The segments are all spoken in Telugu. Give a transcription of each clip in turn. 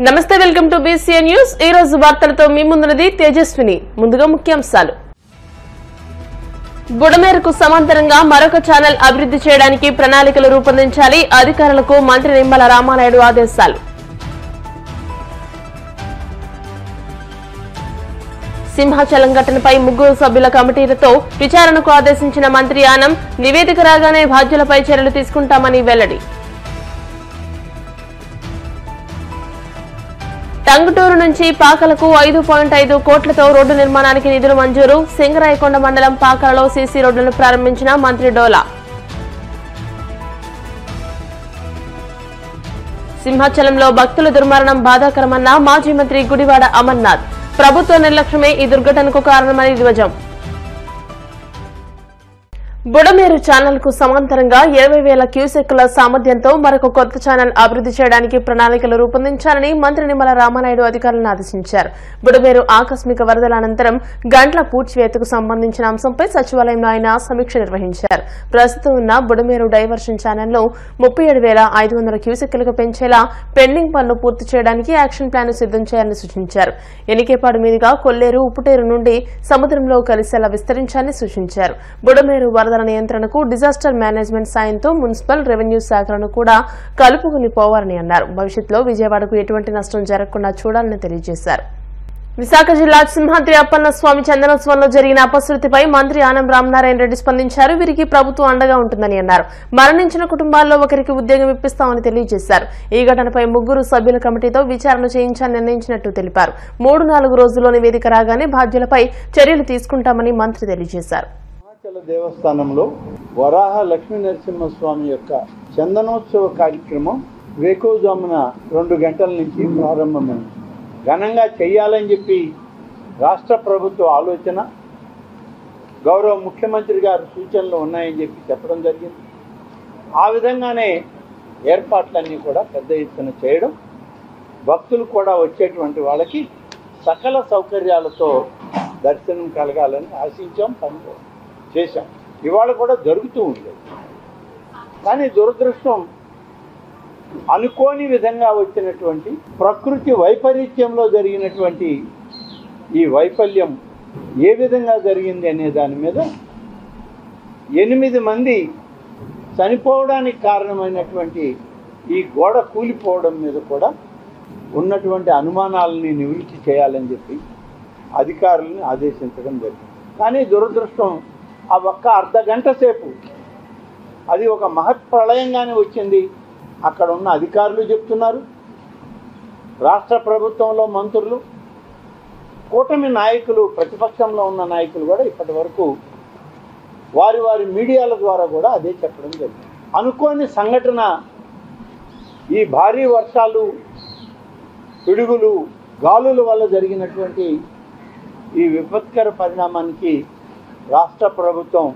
నమస్తే వెల్కమ్ టు బీసీఎన్ న్యూస్। ఈ రోజు వార్తలతో మీ ముందున్నది తేజస్విని। ముందుగా ముఖ్యాంశాలు। బుడమేరుకు సమాంతరంగా మరొక ఛానల్ అభివృద్ధి చేయడానికి ప్రణాళికలు రూపొందించాలి, అధికారులకు మంత్రి నిమ్మల రామానాయుడు ఆదేశాలు। సింహాచలం ఘటనపై 3 సభ్యుల కమిటీలతో విచారణకు ఆదేశించిన మంత్రి ఆనం, నివేదిక రాగానే బాధ్యులపై చర్యలు తీసుకుంటామని వెల్లడి। టంగుటూరు నుంచి పాకలకు 5.5 కోట్లతో రోడ్డు నిర్మాణానికి నిధులు మంజూరు। సింగరాయకొండ మండలం పాకలలో సీసీ రోడ్లను ప్రారంభించిన మంత్రి డోలా। సింహాచలంలో భక్తుల దుర్మరణం బాధాకరమన్న మాజీ మంత్రి గుడివాడ అమర్నాథ్, ప్రభుత్వ నిర్లక్ష్యమే ఈ దుర్ఘటనకు కారణమని ధ్వజం। బుడమేరు ఛానల్ కు సమాంతరంగా 20,000 క్యూసెక్కుల సామర్థ్యంతో మరొక కొత్త ఛానల్ అభివృద్ధి చేయడానికి ప్రణాళికలు రూపొందించాలని మంత్రి నిమ్మల రామానాయుడు అధికారులను ఆదేశించారు। బుడమేరు ఆకస్మిక వరదల అనంతరం గంట్ల పూడ్చివేతకు సంబంధించిన అంశంపై సచివాలయంలో ఆయన సమీక్ష నిర్వహించారు। ప్రస్తుతం ఉన్న బుడమేరు డైవర్షన్ ఛానల్ను 37,500 క్యూసెక్కులకు పెంచేలా పెండింగ్ పనులు పూర్తి చేయడానికి యాక్షన్ ప్లాన్ సిద్దం చేయాలని సూచించారు। ఎనికేపాడు మీదుగా కొల్లేరు, ఉప్పుటేరు నుండి సముద్రంలో కలిసేలా విస్తరించాలని సూచించారు। బుడమేరు వరద నియంత్రణకు డిజాస్టర్ మేనేజ్మెంట్ సాయంతో మున్సిపల్, రెవెన్యూ శాఖలను కూడా కలుపుకుని పోవాలని అన్నారు। భవిష్యత్తులో విజయవాడకు ఎటువంటి నష్టం జరగకుండా చూడాలని తెలియజేశారు। విశాఖ జిల్లా సింహాద్రి అప్పన్న స్వామి చందనోత్సవంలో జరిగిన అపశృతిపై మంత్రి ఆనం రామనారాయణ రెడ్డి స్పందించారు। వీరికి ప్రభుత్వం అండగా ఉంటుందని అన్నారు। మరణించిన కుటుంబాల్లో ఒకరికి ఉద్యోగం ఇప్పిస్తామని తెలియజేశారు। ఈ ఘటనపై 3 సభ్యుల కమిటీతో విచారణ చేయించాలని నిర్ణయించినట్టు తెలిపారు। 3-4 రోజుల్లో నివేదిక రాగానే బాధ్యులపై చర్యలు తీసుకుంటామని మంత్రి తెలియజేశారు। దేవస్థానంలో వరాహ లక్ష్మీ నరసింహస్వామి యొక్క చందనోత్సవ కార్యక్రమం వేకువజామున 2 గంటల నుంచి ప్రారంభమైంది। ఘనంగా చేయాలని చెప్పి రాష్ట్ర ప్రభుత్వ ఆలోచన, గౌరవ ముఖ్యమంత్రి గారి సూచనలు ఉన్నాయని చెప్పి చెప్పడం జరిగింది। ఆ విధంగానే ఏర్పాట్లన్నీ కూడా పెద్ద ఎత్తున చేయడం, భక్తులు కూడా వచ్చేటువంటి వాళ్ళకి సకల సౌకర్యాలతో దర్శనం కలగాలని ఆశించాం, పని చేశాం। ఇవాళ కూడా జరుగుతూ ఉండేది, కానీ దురదృష్టం అనుకోని విధంగా వచ్చినటువంటి ప్రకృతి వైపరీత్యంలో జరిగినటువంటి ఈ వైఫల్యం ఏ విధంగా జరిగింది అనే దాని మీద 8 మంది చనిపోవడానికి కారణమైనటువంటి ఈ గోడ కూలిపోవడం మీద కూడా ఉన్నటువంటి అనుమానాలని నివృత్తి చేయాలని చెప్పి అధికారులను ఆదేశించడం జరిగింది। కానీ దురదృష్టం ఆ ఒక్క అర్ధగంట సేపు అది ఒక మహత్ ప్రళయంగానే వచ్చింది। అక్కడ ఉన్న అధికారులు చెప్తున్నారు, రాష్ట్ర ప్రభుత్వంలో మంత్రులు, కూటమి నాయకులు, ప్రతిపక్షంలో ఉన్న నాయకులు కూడా ఇప్పటి వరకు వారి మీడియాల ద్వారా కూడా అదే చెప్పడం జరిగింది। అనుకోని సంఘటన ఈ భారీ వర్షాలు, పిడుగులు, గాలుల వల్ల జరిగినటువంటి ఈ విపత్కర పరిణామానికి రాష్ట్ర ప్రభుత్వం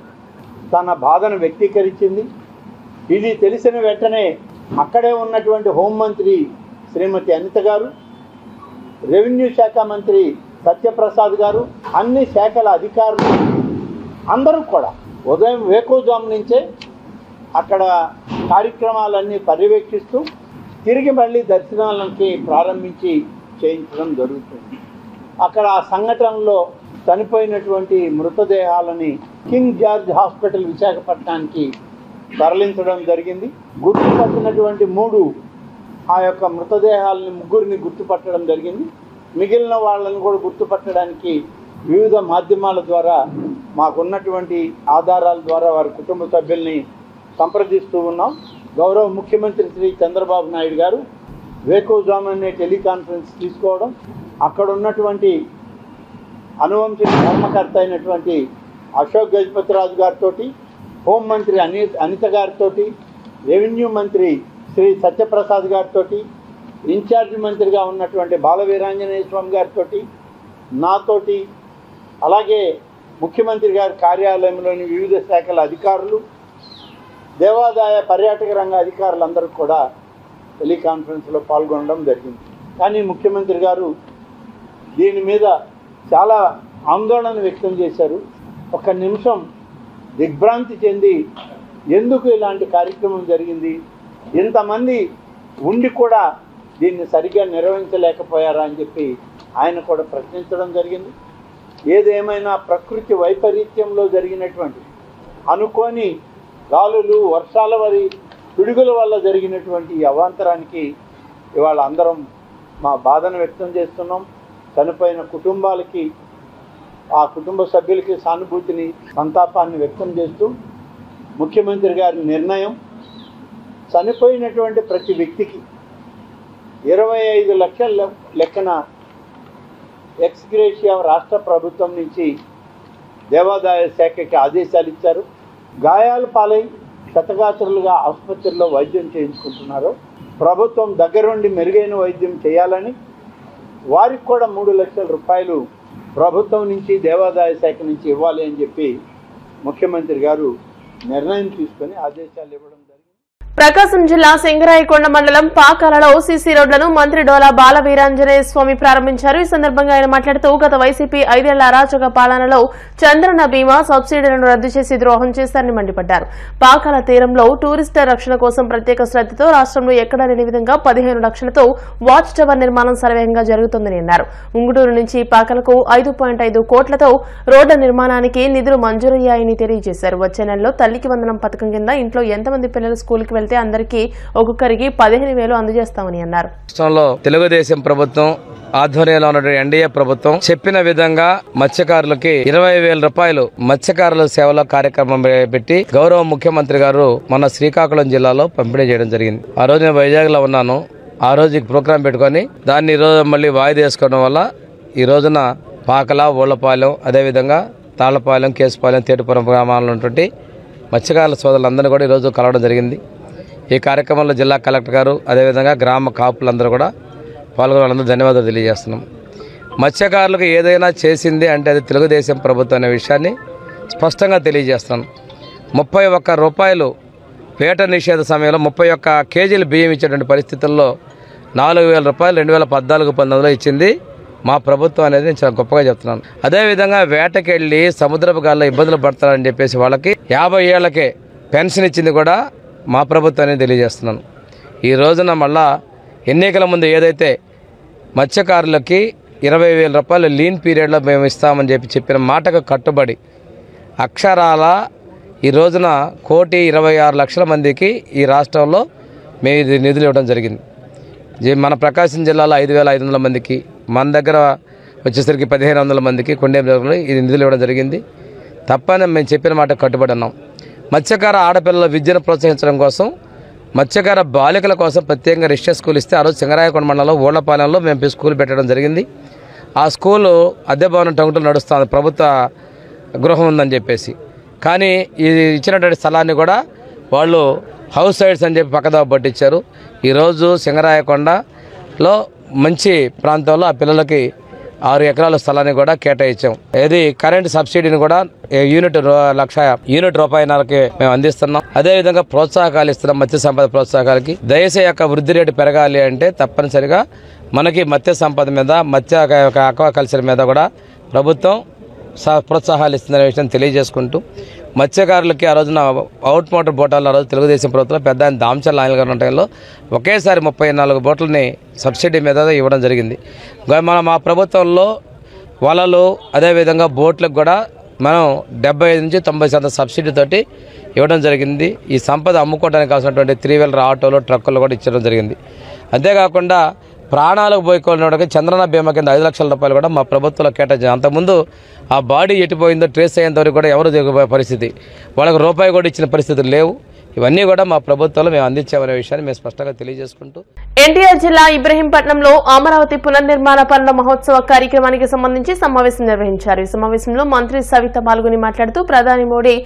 తన బాధను వ్యక్తీకరించింది। ఇది తెలిసిన వెంటనే అక్కడే ఉన్నటువంటి హోంమంత్రి శ్రీమతి అనిత గారు, రెవెన్యూ శాఖ మంత్రి సత్యప్రసాద్ గారు, అన్ని శాఖల అధికారులు అందరూ కూడా ఉదయం వేకువజాము నుంచే అక్కడ కార్యక్రమాలన్నీ పర్యవేక్షిస్తూ తిరిగి మళ్ళీ దర్శనాలకి ప్రారంభించి చేయించడం జరుగుతుంది। అక్కడ ఆ సంఘటనలో చనిపోయినటువంటి మృతదేహాలని కింగ్ జార్జ్ హాస్పిటల్ విశాఖపట్నానికి తరలించడం జరిగింది। గుర్తుపట్టినటువంటి 3 ఆ యొక్క మృతదేహాలని 3ని గుర్తుపట్టడం జరిగింది। మిగిలిన వాళ్ళని కూడా గుర్తుపట్టడానికి వివిధ మాధ్యమాల ద్వారా మాకున్నటువంటి ఆధారాల ద్వారా వారి కుటుంబ సభ్యుల్ని సంప్రదిస్తూ ఉన్నాం। గౌరవ ముఖ్యమంత్రి శ్రీ చంద్రబాబు నాయుడు గారు వేకువజామునే టెలికాన్ఫరెన్స్ తీసుకోవడం, అక్కడ ఉన్నటువంటి అనువంశిక ధర్మకర్త అయినటువంటి అశోక్ గజపతిరాజు గారితో, హోంమంత్రి అనిత గారితో, రెవెన్యూ మంత్రి శ్రీ సత్యప్రసాద్ గారితో, ఇన్ఛార్జ్ మంత్రిగా ఉన్నటువంటి బాలవీరాంజనేయ స్వామి గారితో, నాతోటి, అలాగే ముఖ్యమంత్రి గారి కార్యాలయంలోని వివిధ శాఖల అధికారులు, దేవాదాయ పర్యాటక రంగ అధికారులందరూ కూడా టెలికాన్ఫరెన్స్లో పాల్గొనడం జరిగింది। కానీ ముఖ్యమంత్రి గారు దీని మీద చాలా ఆందోళన వ్యక్తం చేశారు। ఒక నిమిషం దిగ్భ్రాంతి చెంది ఎందుకు ఇలాంటి కార్యక్రమం జరిగింది, ఇంతమంది ఉండి కూడా దీన్ని సరిగ్గా నిర్వహించలేకపోయారా అని చెప్పి ఆయన కూడా ప్రశ్నించడం జరిగింది. ఏదేమైనా ప్రకృతి వైపరీత్యంలో జరిగినటువంటి అనుకోని గాలులు, వర్షాల వరి పిడుగుల వల్ల జరిగినటువంటి ఈ అవాంతరానికి ఇవాళ అందరం మా బాధను వ్యక్తం చేస్తున్నాం. చనిపోయిన కుటుంబాలకి, ఆ కుటుంబ సభ్యులకి సానుభూతిని, సంతాపాన్ని వ్యక్తం చేస్తూ ముఖ్యమంత్రి గారి నిర్ణయం చనిపోయినటువంటి ప్రతి వ్యక్తికి 25 లక్షల లెక్కన ఎక్స్ గ్రేషియా రాష్ట్ర ప్రభుత్వం నుంచి దేవాదాయ శాఖకి ఆదేశాలు ఇచ్చారు. గాయాల పాలై క్షతగాత్రులుగా ఆసుపత్రుల్లో వైద్యం చేయించుకుంటున్నారు. ప్రభుత్వం దగ్గరుండి మెరుగైన వైద్యం చేయాలని, వారికి కూడా 3 లక్షల రూపాయలు ప్రభుత్వం నుంచి, దేవాదాయ శాఖ నుంచి ఇవ్వాలి అని చెప్పి ముఖ్యమంత్రి గారు నిర్ణయం తీసుకొని ఆదేశాలు ఇవ్వడం జరిగింది. ప్రకాశం జిల్లా సింగరాయకొండ మండలం పాకాలలో సీసీ రోడ్లను మంత్రి డోలా బాల వీరాంజనేయ స్వామి ప్రారంభించారు. ఈ సందర్భంగా ఆయన మాట్లాడుతూ గత వైసీపీ 5 ఏళ్ల అరాచక పాలనలో చంద్రన్న బీమా సబ్సిడీలను రద్దు చేసి ద్రోహం చేశారని మండిపడ్డారు. పాకాల తీరంలో టూరిస్టుల రక్షణ కోసం ప్రత్యేక శ్రద్దతో రాష్ట్రంలో ఎక్కడా లేని విధంగా 15 లక్షలతో వాచ్ టవర్ నిర్మాణం సర్వేగంగా జరుగుతుందని అన్నారు. ఉంగుటూరు నుంచి పాకాలకు 5.5 కోట్లతో రోడ్ల నిర్మాణానికి నిధులు మంజూరయ్యాయని తెలియజేశారు. వచ్చే నెలలో తల్లికి వందనం పథకం కింద ఇంట్లో ఎంతమంది పిల్లలు స్కూల్కి వెళ్తే అందరికీ ఒక్కొక్కరికి 15,000 అందజేస్తామని అన్నారు. రాష్ట్రంలో తెలుగుదేశం ప్రభుత్వం ఆధ్వర్యంలో ఉన్న ఎన్డీఏ ప్రభుత్వం చెప్పిన విధంగా మత్స్యకారులకి 20,000 రూపాయలు మత్స్యకారుల సేవల కార్యక్రమం పెట్టి గౌరవ ముఖ్యమంత్రి గారు మన శ్రీకాకుళం జిల్లాలో పంపిణీ చేయడం జరిగింది. ఆ రోజు నేను వైజాగ్ లో ఉన్నాను. ఆ రోజు ప్రోగ్రాం పెట్టుకుని దాన్ని ఈ రోజు మళ్ళీ వాయిదా వేసుకోవడం వల్ల ఈ రోజున పాకల, ఊళ్లపాలెం, అదేవిధంగా తాళ్లపాలెం, కేసుపాలెం, తేటుపురం గ్రామాల్లో ఉన్నటువంటి మత్స్యకారుల సోదరులందరూ కూడా ఈరోజు కలవడం జరిగింది. ఈ కార్యక్రమంలో జిల్లా కలెక్టర్ గారు, అదేవిధంగా గ్రామ కాపులందరూ కూడా పాల్గొన్న వాళ్ళందరూ ధన్యవాదాలు తెలియజేస్తున్నాం. మత్స్యకారులకు ఏదైనా చేసింది అంటే అది తెలుగుదేశం ప్రభుత్వం అనే విషయాన్ని స్పష్టంగా తెలియజేస్తున్నాను. 31 రూపాయలు వేట నిషేధ సమయంలో 31 కేజీలు బియ్యం ఇచ్చేటువంటి పరిస్థితుల్లో 4,000 రూపాయలు 2014-19 ఇచ్చింది మా ప్రభుత్వం అనేది నేను చాలా గొప్పగా చెప్తున్నాను. అదేవిధంగా వేటకెళ్ళి సముద్రపు గాల్లో ఇబ్బందులు పడతారని చెప్పేసి వాళ్ళకి 50 ఏళ్లకే పెన్షన్ ఇచ్చింది కూడా మా ప్రభుత్వాన్ని తెలియజేస్తున్నాను. ఈ రోజున మళ్ళా ఎన్నికల ముందు ఏదైతే మత్స్యకారులకి 20,000 రూపాయలు లీన్ పీరియడ్లో మేము ఇస్తామని చెప్పిన మాటకు కట్టుబడి అక్షరాల ఈ రోజున 1,26,00,000 మందికి ఈ రాష్ట్రంలో మేము ఇది నిధులు ఇవ్వడం జరిగింది. మన ప్రకాశం జిల్లాలో 5,500 మందికి, మన దగ్గర వచ్చేసరికి 1,500 మందికి కొండేపురంలో ఇది నిధులు ఇవ్వడం జరిగింది. తప్పని మేము చెప్పిన మాట కట్టుబడి ఉన్నాం. మత్స్యకార ఆడపిల్లల విద్యను ప్రోత్సహించడం కోసం, మత్స్యకార బాలికల కోసం ప్రత్యేకంగా రిజిస్టర్ స్కూల్ ఇస్తే ఆ రోజు సింగరాయకొండ మండలంలో ఊళ్లపాలెంలో మేము స్కూల్ పెట్టడం జరిగింది. ఆ స్కూలు అద్దె భవనం టంగుటలు నడుస్తుంది, ప్రభుత్వ గృహం ఉందని చెప్పేసి. కానీ ఈ ఇచ్చినటువంటి స్థలాన్ని కూడా వాళ్ళు హౌస్ సైడ్స్ అని చెప్పి పక్కదావ పట్టించారు. ఈరోజు సింగరాయకొండలో మంచి ప్రాంతంలో ఆ పిల్లలకి 6 ఎకరాల స్థలాన్ని కూడా కేటాయించాం. ఇది కరెంట్ సబ్సిడీని కూడా యూనిట్ 1,00,000 రూపాయలకి మేము అందిస్తున్నాం. అదేవిధంగా ప్రోత్సాహకాలు ఇస్తున్నాం. మత్స్య సంపద ప్రోత్సాహకాలకి దయచేసి యొక్క వృద్ధి రేటు పెరగాలి అంటే తప్పనిసరిగా మనకి మత్స్య సంపద మీద, మత్స్య అక్వాకల్చర్ మీద కూడా ప్రభుత్వం ప్రోత్సాహాలు ఇస్తుందనే విషయం తెలియజేసుకుంటూ, మత్స్యకారులకి ఆ రోజున అవుట్ మోటార్ బోటాలు ఆ రోజు తెలుగుదేశం ప్రభుత్వం పెద్ద దామచర్ల ఆయన గారి టైంలో ఒకేసారి 34 బోట్లని సబ్సిడీ మీద ఇవ్వడం జరిగింది. మా ప్రభుత్వంలో వలలు, అదేవిధంగా బోట్లకు కూడా మనం 75 నుంచి 90% సబ్సిడీతోటి ఇవ్వడం జరిగింది. ఈ సంపద అమ్ముకోవడానికి కావాల్సినటువంటి 3-వీలర్ ఆటోలు, ట్రక్కులు కూడా ఇచ్చడం జరిగింది. అంతేకాకుండా ప్రాణాలకు పోయికోవడానికి చంద్రన్న బీమా కింద 5 లక్షల రూపాయలు కూడా మా ప్రభుత్వంలో కేటాయించారు. అంతకుముందు ఆ బాడీ ఎట్టిపోయిందో ట్రేస్ అయ్యేంత వరకు కూడా ఎవరు దిగబోయే పరిస్థితి, వాళ్ళకి రూపాయి కూడా ఇచ్చిన పరిస్థితులు లేవు. ఇవన్నీ కూడా మా ప్రభుత్వంలో మేము అందించామనే విషయాన్ని మేము స్పష్టంగా తెలియజేసుకుంటూ, ఎన్టీఆర్ జిల్లా ఇబ్రహీంపట్నంలో అమరావతి పునర్నిర్మాణ పనుల మహోత్సవ కార్యక్రమానికి సంబంధించి సమావేశం నిర్వహించారు. ఈ సమావేశంలో మంత్రి సవిత పాల్గొని మాట్లాడుతూ ప్రధాని మోడీ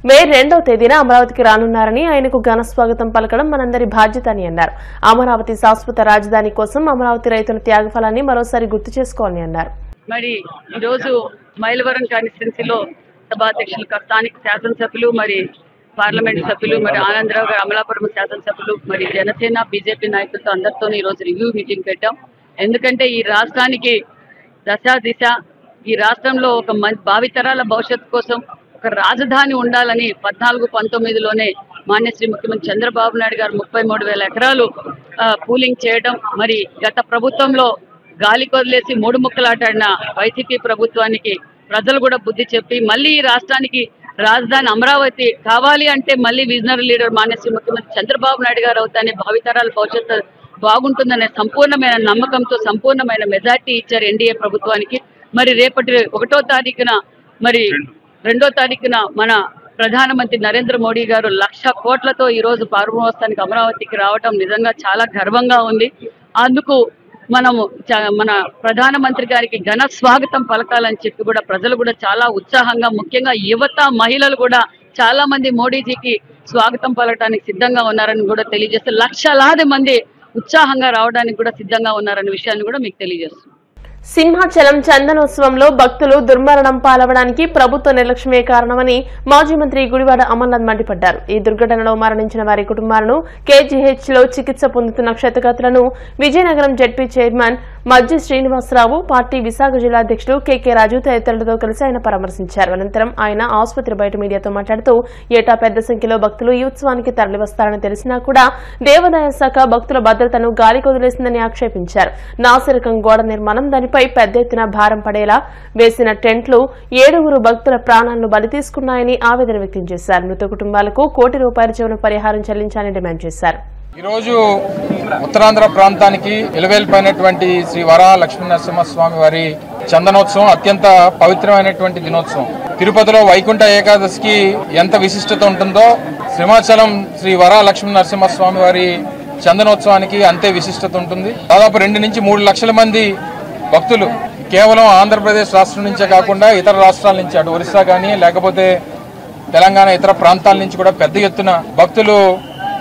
మే 2వ తేదీన అమరావతికి రానున్నారని, ఆయనకు ఘన స్వాగతం పలకడం మనందరి బాధ్యత అని అన్నారు. అమరావతి శాశ్వత రాజధాని కోసం అమరావతి రైతుల త్యాగఫలాన్ని మరోసారి గుర్తు చేసుకోవాలని అన్నారు. మరి ఈరోజు మైలవరం కాన్స్టిట్యున్సీలో సభాధ్యక్షులు, స్థానిక శాసనసభ్యులు, మరి పార్లమెంట్ సభ్యులు, మరి ఆనందరావు గారు అమలాపురం శాసనసభ్యులు, మరి జనసేన బీజేపీ నాయకులతో అందరితో ఈరోజు రివ్యూ మీటింగ్ పెట్టాం. ఎందుకంటే ఈ రాష్ట్రానికి దశ దిశ, ఈ రాష్ట్రంలో ఒక భావితరాల భవిష్యత్తు కోసం ఒక రాజధాని ఉండాలని 14-19లోనే మాన్యశ్రీ ముఖ్యమంత్రి చంద్రబాబు నాయుడు గారు 33,000 ఎకరాలు పూలింగ్ చేయడం, మరి గత ప్రభుత్వంలో గాలి కొదిలేసి 3 ముక్కలాటాడిన వైసీపీ ప్రభుత్వానికి ప్రజలు కూడా బుద్ధి చెప్పి మళ్ళీ ఈ రాష్ట్రానికి రాజధాని అమరావతి కావాలి అంటే మళ్ళీ విజనరీ లీడర్ మాన్యశ్రీ ముఖ్యమంత్రి చంద్రబాబు నాయుడు గారు అవుతానే భావితరాల భవిష్యత్తు బాగుంటుందనే సంపూర్ణమైన నమ్మకంతో సంపూర్ణమైన మెజార్టీ ఇచ్చారు ఎన్డీఏ ప్రభుత్వానికి. మరి రేపటి 1వ తారీఖున మరి 2వ తారీఖున మన ప్రధానమంత్రి నరేంద్ర మోడీ గారు 1,00,000 కోట్లతో ఈ రోజు ప్రారంభోత్సవానికి అమరావతికి రావడం నిజంగా చాలా గర్వంగా ఉంది. అందుకు మనము మన ప్రధానమంత్రి గారికి ఘన స్వాగతం పలకాలని చెప్పి కూడా ప్రజలు కూడా చాలా ఉత్సాహంగా, ముఖ్యంగా యువత మహిళలు కూడా చాలా మంది మోడీజీకి స్వాగతం పలకడానికి సిద్ధంగా ఉన్నారని కూడా తెలియజేస్తే లక్షలాది మంది ఉత్సాహంగా రావడానికి కూడా సిద్ధంగా ఉన్నారనే విషయాన్ని కూడా మీకు తెలియజేస్తున్నాం. సింహాచలం చందనోత్సవంలో భక్తులు దుర్మరణం పాలవడానికి ప్రభుత్వ నిర్లక్ష్యమే కారణమని మాజీ మంత్రి గుడివాడ అమర్నాథ్ మండిపడ్డారు. ఈ దుర్ఘటనలో మరణించిన వారి కుటుంబాలను కేజీహెచ్ లో చికిత్స పొందుతున్న క్షతగాత్రులను విజయనగరం జెడ్పీ చైర్మన్ మజ్జి శ్రీనివాసరావు, పార్టీ విశాఖ జిల్లా అధ్యక్షుడు కెకే రాజు తదితరులతో కలిసి ఆయన పరామర్శించారు. అనంతరం ఆయన ఆసుపత్రి బయట మీడియాతో మాట్లాడుతూ ఏటా పెద్ద సంఖ్యలో భక్తులు ఈ ఉత్సవానికి తరలివస్తారని తెలిసినా కూడా దేవాదాయ శాఖ భక్తుల భద్రతను గాలి కొదిలేసిందని ఆక్షేపించారు. నాసిరకం గోడ నిర్మాణం, దానిపై పెద్ద ఎత్తున భారం పడేలా వేసిన టెంట్లు 7 భక్తుల ప్రాణాలను బలి తీసుకున్నాయని ఆవేదన వ్యక్తం చేశారు. మృత కుటుంబాలకు ₹1,00,00,000 చొప్పున పరిహారం చెల్లించాలని డిమాండ్ చేశారు. ఈరోజు ఉత్తరాంధ్ర ప్రాంతానికి ఎలువేల్పైనటువంటి శ్రీ వరాహ లక్ష్మీనరసింహస్వామి వారి చందనోత్సవం అత్యంత పవిత్రమైనటువంటి దినోత్సవం. తిరుపతిలో వైకుంఠ ఏకాదశికి ఎంత విశిష్టత ఉంటుందో సింహాచలం శ్రీ వరాహ లక్ష్మీనరసింహస్వామి వారి చందనోత్సవానికి అంతే విశిష్టత ఉంటుంది. దాదాపు 2 నుంచి 3 లక్షల మంది భక్తులు కేవలం ఆంధ్రప్రదేశ్ రాష్ట్రం నుంచే కాకుండా ఇతర రాష్ట్రాల నుంచి, అటు ఒరిస్సా కానీ లేకపోతే తెలంగాణ ఇతర ప్రాంతాల నుంచి కూడా పెద్ద ఎత్తున భక్తులు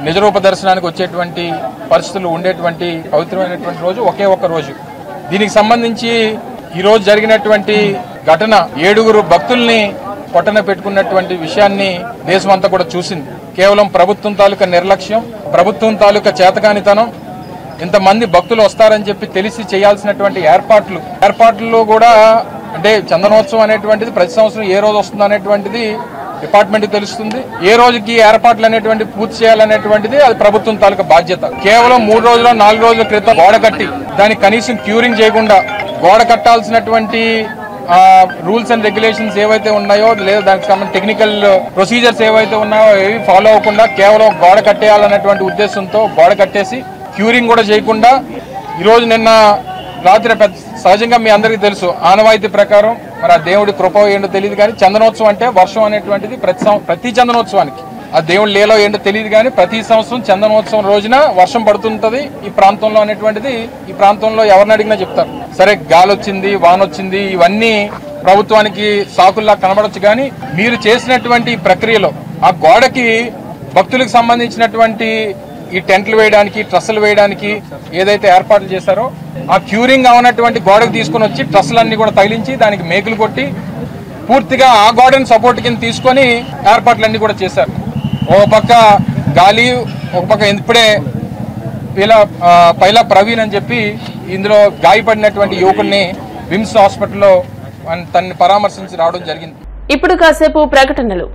నిజరూప దర్శనానికి వచ్చేటువంటి పరిస్థితులు ఉండేటువంటి పవిత్రమైనటువంటి రోజు ఒకే ఒక్క రోజు. దీనికి సంబంధించి ఈ రోజు జరిగినటువంటి ఘటన 7 భక్తుల్ని పొట్టన పెట్టుకున్నటువంటి విషయాన్ని దేశమంతా కూడా చూసింది. కేవలం ప్రభుత్వం తాలూకా నిర్లక్ష్యం, ప్రభుత్వం తాలూకా చేతకానితనం, ఇంతమంది భక్తులు వస్తారని చెప్పి తెలిసి చేయాల్సినటువంటి ఏర్పాట్లలో కూడా అంటే చందనోత్సవం అనేటువంటిది ప్రతి సంవత్సరం ఏ రోజు వస్తుంది అనేటువంటిది డిపార్ట్మెంట్ తెలుస్తుంది. ఏ రోజుకి ఏర్పాట్లు అనేటువంటి పూర్తి చేయాలనేటువంటిది అది ప్రభుత్వం తాలూకా బాధ్యత. కేవలం 3 రోజులు 4 రోజుల క్రితం గోడ కట్టి దానికి కనీసం క్యూరింగ్ చేయకుండా గోడ కట్టాల్సినటువంటి రూల్స్ అండ్ రెగ్యులేషన్స్ ఏవైతే ఉన్నాయో లేదా దానికి సంబంధించిన టెక్నికల్ ప్రొసీజర్స్ ఏవైతే ఉన్నాయో ఏవి ఫాలో అవ్వకుండా కేవలం గోడ కట్టేయాలనేటువంటి ఉద్దేశంతో గోడ కట్టేసి క్యూరింగ్ కూడా చేయకుండా ఈరోజు నిన్న రాత్రి సహజంగా మీ అందరికీ తెలుసు ఆనవాయితీ ప్రకారం మరి ఆ దేవుడి కృప ఏంటో తెలియదు కానీ చందనోత్సవం అంటే వర్షం అనేటువంటిది ప్రతి చందనోత్సవానికి ఆ దేవుడి లీలో ఏంటో తెలియదు కానీ ప్రతి సంవత్సరం చందనోత్సవం రోజున వర్షం పడుతుంటది ఈ ప్రాంతంలో అనేటువంటిది ఈ ప్రాంతంలో ఎవరిని అడిగినా చెప్తారు. సరే గాలి వచ్చింది, వాన వచ్చింది, ఇవన్నీ ప్రభుత్వానికి సాకుల్లా కనబడొచ్చు కానీ మీరు చేసినటువంటి ప్రక్రియలో ఆ గోడకి భక్తులకు సంబంధించినటువంటి ఈ టెంట్లు వేయడానికి, ట్రస్సులు వేయడానికి ఏదైతే ఏర్పాట్లు చేశారో ఆ క్యూరింగ్ అవునటువంటి గోడకు తీసుకుని వచ్చి ట్రస్సులన్నీ కూడా తగిలించి దానికి మేకులు కొట్టి పూర్తిగా ఆ గోడని సపోర్ట్ కింద తీసుకొని ఏర్పాట్లన్నీ కూడా చేశారు. ఒక పక్క గాలి, ఒక పక్క ఇప్పుడే పైలా ప్రవీణ్ అని చెప్పి ఇందులో గాయపడినటువంటి యువకుడిని విమ్స్ హాస్పిటల్లో తనని పరామర్శించి రావడం జరిగింది. ఇప్పుడు కాసేపు ప్రకటనలు.